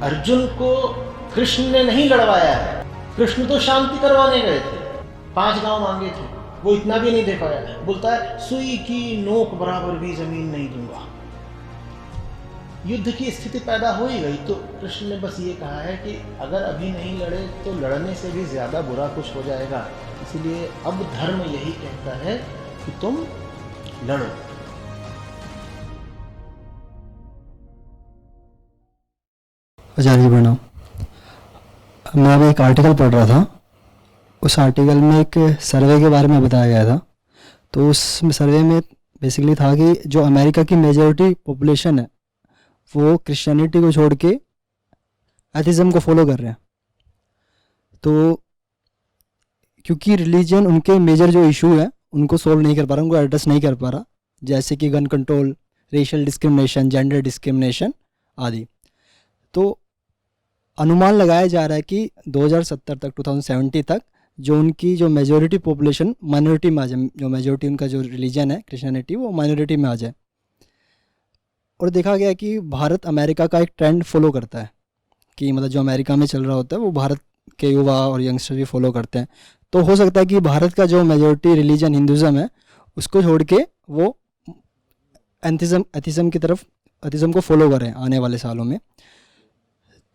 अर्जुन को कृष्ण ने नहीं लड़वाया है। कृष्ण तो शांति करवाने गए थे, 5 गांव मांगे थे, वो इतना भी नहीं दे पाया। बोलता है सुई की नोक बराबर भी जमीन नहीं दूंगा। युद्ध की स्थिति पैदा हो ही गई तो कृष्ण ने बस ये कहा है कि अगर अभी नहीं लड़े तो लड़ने से भी ज्यादा बुरा कुछ हो जाएगा, इसलिए अब धर्म यही कहता है कि तुम लड़ो। आचार्य जी प्रणाम। मैं अभी एक आर्टिकल पढ़ रहा था, उस आर्टिकल में एक सर्वे के बारे में बताया गया था। तो उस सर्वे में बेसिकली था कि जो अमेरिका की मेजॉरिटी पॉपुलेशन है वो क्रिश्चियनिटी को छोड़ के एथिज्म को फॉलो कर रहे हैं। तो क्योंकि रिलीजन उनके मेजर जो इशू है उनको सोल्व नहीं कर पा रहा, उनको एड्रेस नहीं कर पा रहा, जैसे कि gun control, racial discrimination, gender discrimination आदि। तो अनुमान लगाया जा रहा है कि 2070 तक, 2070 तक जो उनकी जो मेजॉरिटी पॉपुलेशन माइनॉरिटी में आ जाए, जो मेजॉरिटी उनका जो रिलीजन है क्रिश्चियनिटी, वो माइनॉरिटी में आ जाए। और देखा गया कि भारत अमेरिका का एक ट्रेंड फॉलो करता है कि मतलब जो अमेरिका में चल रहा होता है वो भारत के युवा और यंगस्टर भी फॉलो करते हैं। तो हो सकता है कि भारत का जो मेजॉरिटी रिलीजन हिंदुज़म है उसको छोड़ के वो एथिज्म की तरफ, एथिज्म को फॉलो करें आने वाले सालों में।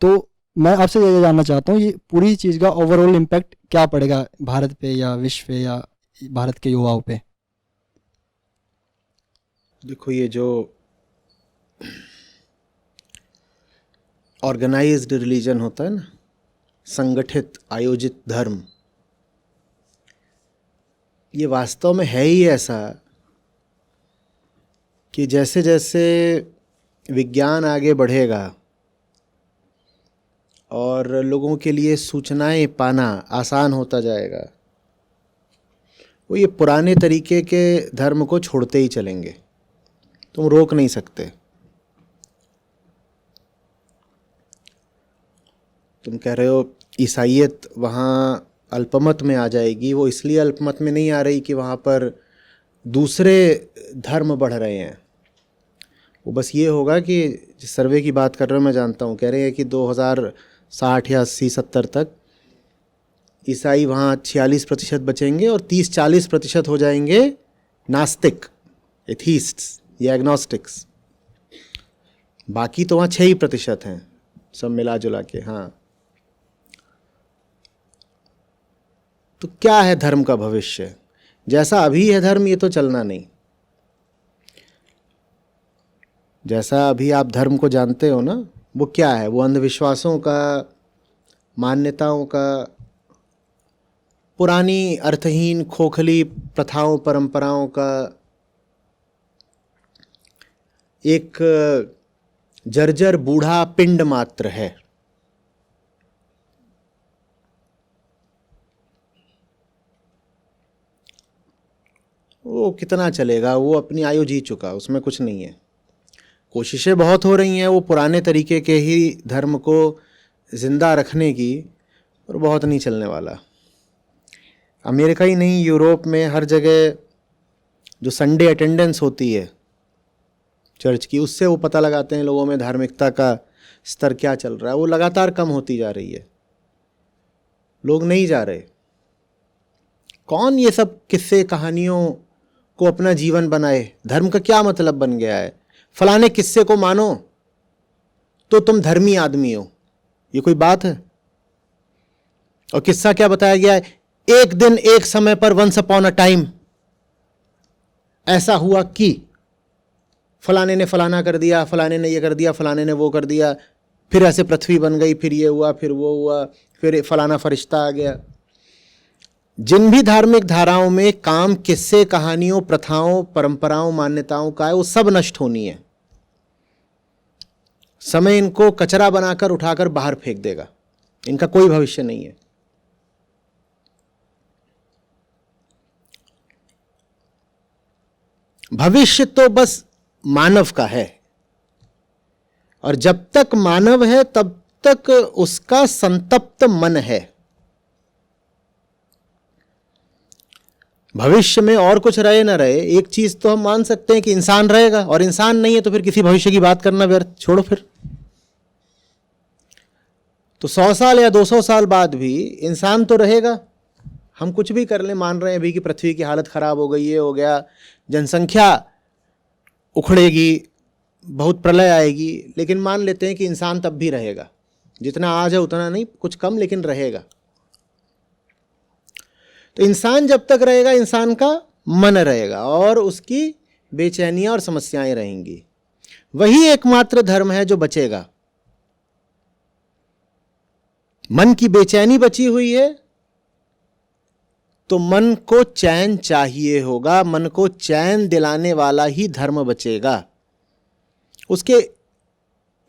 तो मैं आपसे ये जानना चाहता हूँ, ये पूरी चीज़ का ओवरऑल इम्पैक्ट क्या पड़ेगा भारत पे या विश्व पे या भारत के युवाओं पे? देखो, ये जो ऑर्गेनाइज्ड रिलीजन होता है ना, संगठित आयोजित धर्म, ये वास्तव में है ही ऐसा कि जैसे जैसे विज्ञान आगे बढ़ेगा और लोगों के लिए सूचनाएं पाना आसान होता जाएगा, वो ये पुराने तरीके के धर्म को छोड़ते ही चलेंगे। तुम रोक नहीं सकते। तुम कह रहे हो ईसाईयत वहाँ अल्पमत में आ जाएगी, वो इसलिए अल्पमत में नहीं आ रही कि वहाँ पर दूसरे धर्म बढ़ रहे हैं। वो बस ये होगा कि जिस सर्वे की बात कर रहे हो मैं जानता हूँ, कह रहे हैं कि 2060 या 80-70 तक ईसाई वहाँ 46% बचेंगे और 30-40% हो जाएंगे नास्तिक, एथीस्ट्स या एग्नोस्टिक्स। बाकी तो वहाँ 6% हैं सब मिला जुला के। हाँ, तो क्या है धर्म का भविष्य? जैसा अभी है धर्म, ये तो चलना नहीं। जैसा अभी आप धर्म को जानते हो ना, वो क्या है? वो अंधविश्वासों का, मान्यताओं का, पुरानी अर्थहीन खोखली प्रथाओं परंपराओं का एक जर्जर बूढ़ा पिंड मात्र है। वो कितना चलेगा? वो अपनी आयु जी चुका, उसमें कुछ नहीं है। कोशिशें बहुत हो रही हैं वो पुराने तरीके के ही धर्म को जिंदा रखने की, और बहुत नहीं चलने वाला। अमेरिका ही नहीं, यूरोप में हर जगह जो संडे अटेंडेंस होती है चर्च की, उससे वो पता लगाते हैं लोगों में धार्मिकता का स्तर क्या चल रहा है। वो लगातार कम होती जा रही है, लोग नहीं जा रहे। कौन ये सब किस्से कहानियों को अपना जीवन बनाए? धर्म का क्या मतलब बन गया है? फलाने किस्से को मानो तो तुम धर्मी आदमी हो, ये कोई बात है? और किस्सा क्या बताया गया है? एक दिन एक समय पर, वंस अपॉन अ टाइम, ऐसा हुआ कि फलाने ने फलाना कर दिया, फलाने ने ये कर दिया, फलाने ने वो कर दिया, फिर ऐसे पृथ्वी बन गई, फिर ये हुआ, फिर वो हुआ, फिर फलाना फरिश्ता आ गया। जिन भी धार्मिक धाराओं में काम किस्से कहानियों प्रथाओं परंपराओं मान्यताओं का है, वो सब नष्ट होनी है। समय इनको कचरा बनाकर उठाकर बाहर फेंक देगा। इनका कोई भविष्य नहीं है। भविष्य तो बस मानव का है, और जब तक मानव है तब तक उसका संतप्त मन है। भविष्य में और कुछ रहे ना रहे, एक चीज तो हम मान सकते हैं कि इंसान रहेगा, और इंसान नहीं है तो फिर किसी भविष्य की बात करना व्यर्थ। छोड़ो फिर। तो 100 साल या 200 साल बाद भी इंसान तो रहेगा। हम कुछ भी कर लें, मान रहे हैं अभी कि पृथ्वी की हालत खराब हो गई, ये हो गया, जनसंख्या उखड़ेगी, बहुत प्रलय आएगी, लेकिन मान लेते हैं कि इंसान तब भी रहेगा। जितना आज है उतना नहीं, कुछ कम, लेकिन रहेगा। तो इंसान जब तक रहेगा, इंसान का मन रहेगा और उसकी बेचैनियां और समस्याएं रहेंगी। वही एकमात्र धर्म है जो बचेगा। मन की बेचैनी बची हुई है तो मन को चैन चाहिए होगा, मन को चैन दिलाने वाला ही धर्म बचेगा। उसके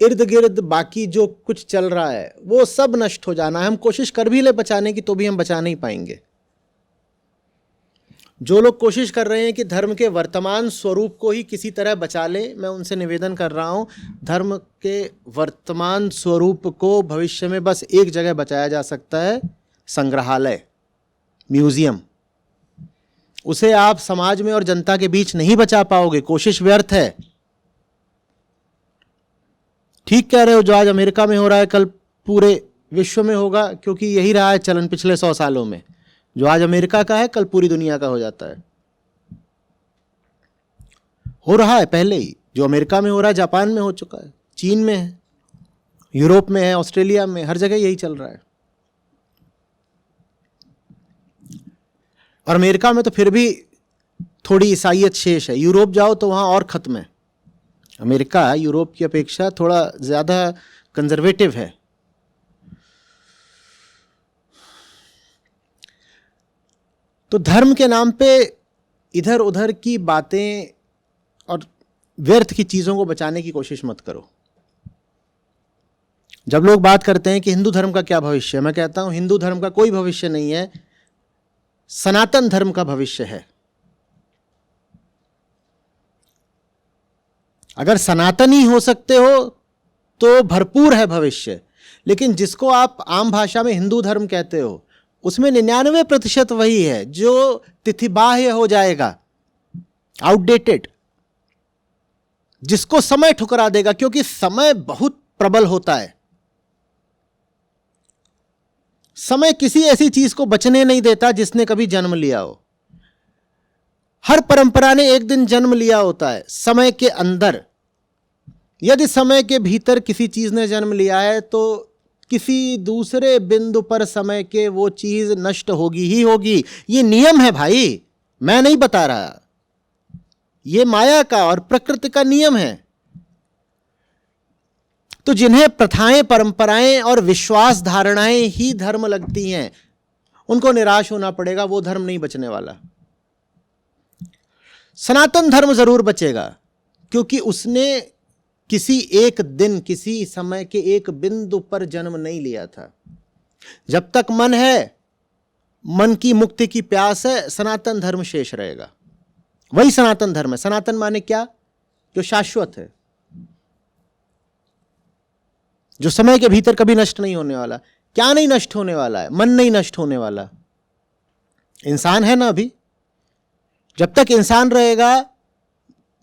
इर्द गिर्द बाकी जो कुछ चल रहा है वो सब नष्ट हो जाना है। हम कोशिश कर भी ले बचाने की तो भी हम बचा नहीं पाएंगे। जो लोग कोशिश कर रहे हैं कि धर्म के वर्तमान स्वरूप को ही किसी तरह बचा ले, मैं उनसे निवेदन कर रहा हूं, धर्म के वर्तमान स्वरूप को भविष्य में बस एक जगह बचाया जा सकता है, संग्रहालय, म्यूजियम। उसे आप समाज में और जनता के बीच नहीं बचा पाओगे, कोशिश व्यर्थ है। ठीक कह रहे हो, जो आज अमेरिका में हो रहा है कल पूरे विश्व में होगा, क्योंकि यही रहा है चलन पिछले 100 सालों में। जो आज अमेरिका का है कल पूरी दुनिया का हो जाता है। हो रहा है पहले ही, जो अमेरिका में हो रहा है जापान में हो चुका है, चीन में है, यूरोप में है, ऑस्ट्रेलिया में, हर जगह यही चल रहा है। और अमेरिका में तो फिर भी थोड़ी ईसाइयत शेष है, यूरोप जाओ तो वहां और खत्म है। अमेरिका यूरोप की अपेक्षा थोड़ा ज्यादा कंजर्वेटिव है। तो धर्म के नाम पे इधर उधर की बातें और व्यर्थ की चीजों को बचाने की कोशिश मत करो। जब लोग बात करते हैं कि हिंदू धर्म का क्या भविष्य है, मैं कहता हूं हिंदू धर्म का कोई भविष्य नहीं है, सनातन धर्म का भविष्य है। अगर सनातनी हो सकते हो तो भरपूर है भविष्य। लेकिन जिसको आप आम भाषा में हिंदू धर्म कहते हो, उसमें 99% वही है जो तिथिबाह्य हो जाएगा, आउटडेटेड, जिसको समय ठुकरा देगा, क्योंकि समय बहुत प्रबल होता है। समय किसी ऐसी चीज को बचने नहीं देता जिसने कभी जन्म लिया हो। हर परंपरा ने एक दिन जन्म लिया होता है समय के अंदर। यदि समय के भीतर किसी चीज ने जन्म लिया है तो किसी दूसरे बिंदु पर समय के वो चीज नष्ट होगी ही होगी। ये नियम है भाई, मैं नहीं बता रहा, ये माया का और प्रकृति का नियम है। तो जिन्हें प्रथाएं, परंपराएं और विश्वास धारणाएं ही धर्म लगती हैं, उनको निराश होना पड़ेगा, वो धर्म नहीं बचने वाला। सनातन धर्म जरूर बचेगा, क्योंकि उसने किसी एक दिन, किसी समय के एक बिंदु पर जन्म नहीं लिया था। जब तक मन है, मन की मुक्ति की प्यास है, सनातन धर्म शेष रहेगा। वही सनातन धर्म है। सनातन माने क्या? जो शाश्वत है, जो समय के भीतर कभी नष्ट नहीं होने वाला। क्या नहीं नष्ट होने वाला है? मन नहीं नष्ट होने वाला। इंसान है ना अभी, जब तक इंसान रहेगा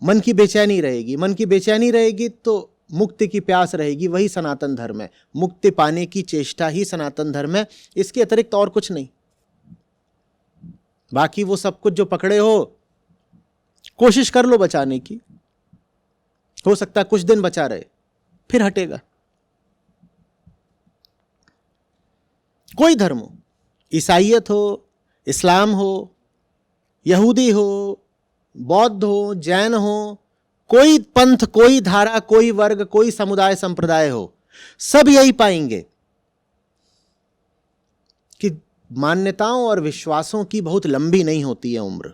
मन की बेचैनी रहेगी, मन की बेचैनी रहेगी तो मुक्ति की प्यास रहेगी। वही सनातन धर्म है। मुक्ति पाने की चेष्टा ही सनातन धर्म है, इसके अतिरिक्त और कुछ नहीं। बाकी वो सब कुछ जो पकड़े हो, कोशिश कर लो बचाने की, हो सकता है कुछ दिन बचा रहे, फिर हटेगा। कोई धर्म हो, ईसाइयत हो, इस्लाम हो, यहूदी हो, बौद्ध हो, जैन हो, कोई पंथ, कोई धारा, कोई वर्ग, कोई समुदाय, संप्रदाय हो, सब यही पाएंगे कि मान्यताओं और विश्वासों की बहुत लंबी नहीं होती है उम्र।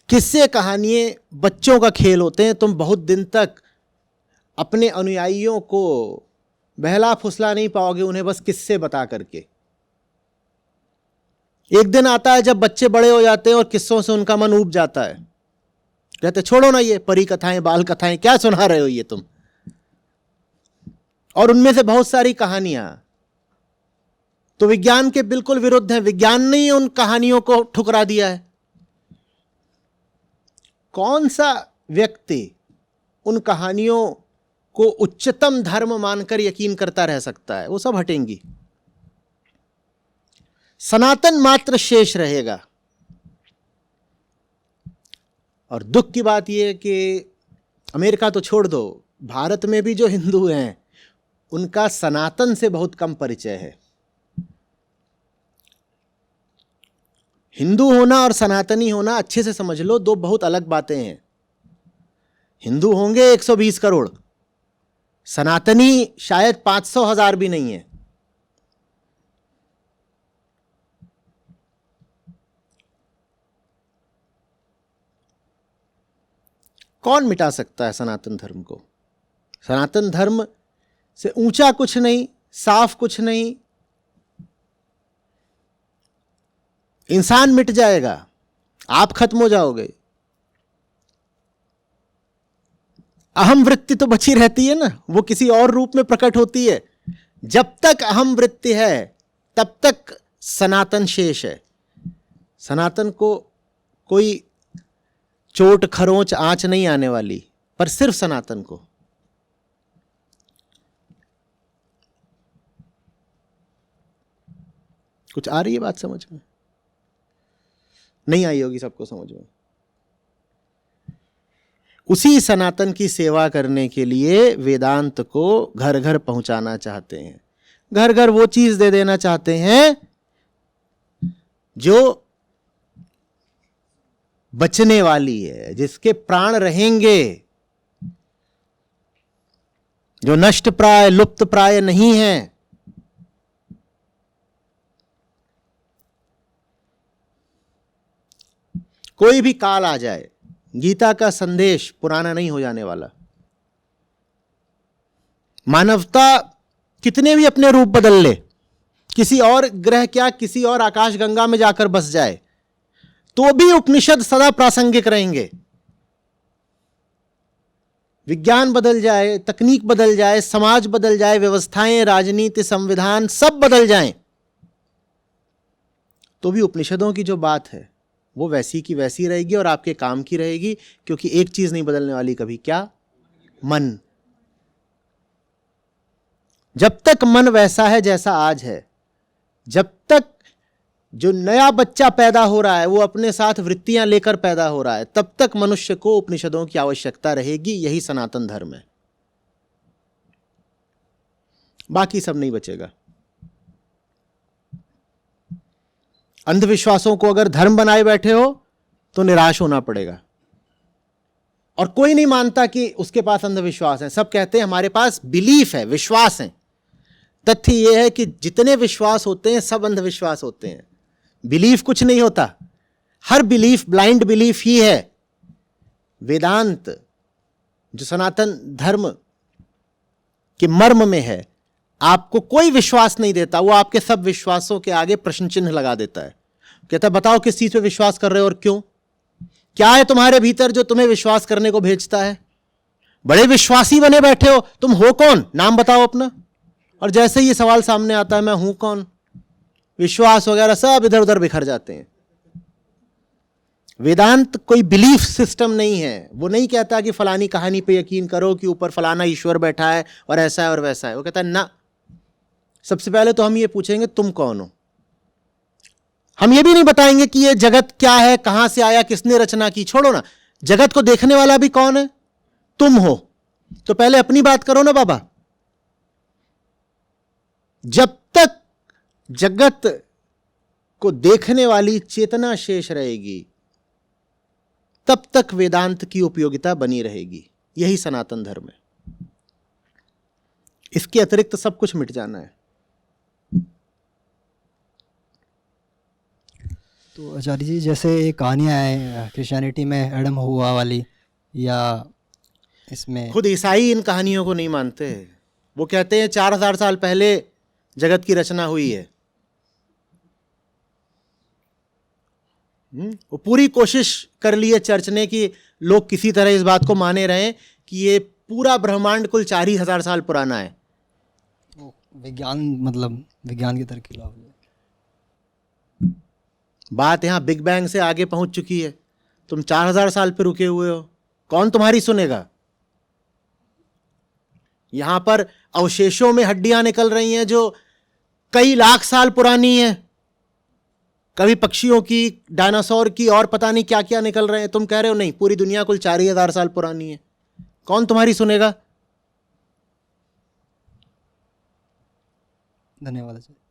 किस्से कहानियां बच्चों का खेल होते हैं। तुम बहुत दिन तक अपने अनुयायियों को बहला फुसला नहीं पाओगे, उन्हें बस किस्से बता करके। एक दिन आता है जब बच्चे बड़े हो जाते हैं और किस्सों से उनका मन ऊब जाता है, कहते छोड़ो ना ये परी कथाएं, बाल कथाएं, क्या सुना रहे हो ये तुम। और उनमें से बहुत सारी कहानियां तो विज्ञान के बिल्कुल विरुद्ध है। विज्ञान ने ही उन कहानियों को ठुकरा दिया है। कौन सा व्यक्ति उन कहानियों को उच्चतम धर्म मानकर यकीन करता रह सकता है, वो सब हटेंगी। सनातन मात्र शेष रहेगा। और दुख की बात यह है कि अमेरिका तो छोड़ दो, भारत में भी जो हिंदू हैं उनका सनातन से बहुत कम परिचय है। हिंदू होना और सनातनी होना अच्छे से समझ लो, दो बहुत अलग बातें हैं। हिंदू होंगे 120 करोड़, सनातनी शायद 500,000 भी नहीं है। कौन मिटा सकता है सनातन धर्म को? सनातन धर्म से ऊंचा कुछ नहीं, साफ कुछ नहीं। इंसान मिट जाएगा, आप खत्म हो जाओगे। अहम वृत्ति तो बची रहती है ना, वो किसी और रूप में प्रकट होती है। जब तक अहम वृत्ति है तब तक सनातन शेष है। सनातन को कोई चोट खरोंच आंच नहीं आने वाली, पर सिर्फ सनातन को। कुछ आ रही है बात समझ में? नहीं आई होगी सबको समझ में। उसी सनातन की सेवा करने के लिए वेदांत को घर घर पहुंचाना चाहते हैं। घर घर वो चीज दे देना चाहते हैं जो बचने वाली है, जिसके प्राण रहेंगे, जो नष्ट प्राय लुप्त प्राय नहीं है। कोई भी काल आ जाए, गीता का संदेश पुराना नहीं हो जाने वाला। मानवता कितने भी अपने रूप बदल ले, किसी और ग्रह क्या किसी और आकाशगंगा में जाकर बस जाए, तो भी उपनिषद सदा प्रासंगिक रहेंगे। विज्ञान बदल जाए, तकनीक बदल जाए, समाज बदल जाए, व्यवस्थाएं, राजनीति, संविधान सब बदल जाएं, तो भी उपनिषदों की जो बात है वो वैसी की वैसी रहेगी और आपके काम की रहेगी। क्योंकि एक चीज नहीं बदलने वाली कभी, क्या? मन। जब तक मन वैसा है जैसा आज है, जब तक जो नया बच्चा पैदा हो रहा है वो अपने साथ वृत्तियां लेकर पैदा हो रहा है, तब तक मनुष्य को उपनिषदों की आवश्यकता रहेगी। यही सनातन धर्म है, बाकी सब नहीं बचेगा। अंधविश्वासों को अगर धर्म बनाए बैठे हो तो निराश होना पड़ेगा। और कोई नहीं मानता कि उसके पास अंधविश्वास है, सब कहते हैं हमारे पास बिलीफ है, विश्वास है। तथ्य यह है कि जितने विश्वास होते हैं सब अंधविश्वास होते हैं। बिलीफ कुछ नहीं होता, हर बिलीफ ब्लाइंड बिलीफ ही है। वेदांत जो सनातन धर्म के मर्म में है, आपको कोई विश्वास नहीं देता, वो आपके सब विश्वासों के आगे प्रश्न चिन्ह लगा देता है। कहता है बताओ किस चीज पे विश्वास कर रहे हो और क्यों? क्या है तुम्हारे भीतर जो तुम्हें विश्वास करने को भेजता है? बड़े विश्वासी बने बैठे हो, तुम हो कौन? नाम बताओ अपना। और जैसे ही ये सवाल सामने आता है मैं हूं कौन, विश्वास वगैरह सब इधर उधर बिखर जाते हैं। वेदांत कोई बिलीफ सिस्टम नहीं है। वो नहीं कहता कि फलानी कहानी पे यकीन करो कि ऊपर फलाना ईश्वर बैठा है और ऐसा है और वैसा है। वो कहता है ना, सबसे पहले तो हम ये पूछेंगे तुम कौन हो। हम ये भी नहीं बताएंगे कि ये जगत क्या है, कहां से आया, किसने रचना की, छोड़ो ना। जगत को देखने वाला भी कौन है? तुम हो। तो पहले अपनी बात करो ना बाबा। जब तक जगत को देखने वाली चेतना शेष रहेगी तब तक वेदांत की उपयोगिता बनी रहेगी। यही सनातन धर्म है। इसके अतिरिक्त सब कुछ मिट जाना है। तो आचार्य जी, जैसे ये कहानियाँ हैं क्रिश्चियनिटी में एडम हुआ वाली, या इसमें खुद ईसाई इन कहानियों को नहीं मानते। वो कहते हैं 4000 साल पहले जगत की रचना हुई है। वो पूरी कोशिश कर ली है चर्च ने कि लोग किसी तरह इस बात को माने रहें कि ये पूरा ब्रह्मांड कुल 4000 साल पुराना है। विज्ञान, मतलब विज्ञान की तरफ खिलाफ है। बात यहां बिग बैंग से आगे पहुंच चुकी है। तुम 4000 साल पे रुके हुए हो, कौन तुम्हारी सुनेगा? यहाँ पर अवशेषों में हड्डियां निकल रही हैं जो कई लाख साल पुरानी हैं, कभी पक्षियों की, डायनासोर की, और पता नहीं क्या क्या निकल रहे हैं। तुम कह रहे हो नहीं, पूरी दुनिया कुल 4000 साल पुरानी है। कौन तुम्हारी सुनेगा? धन्यवाद आचार्य।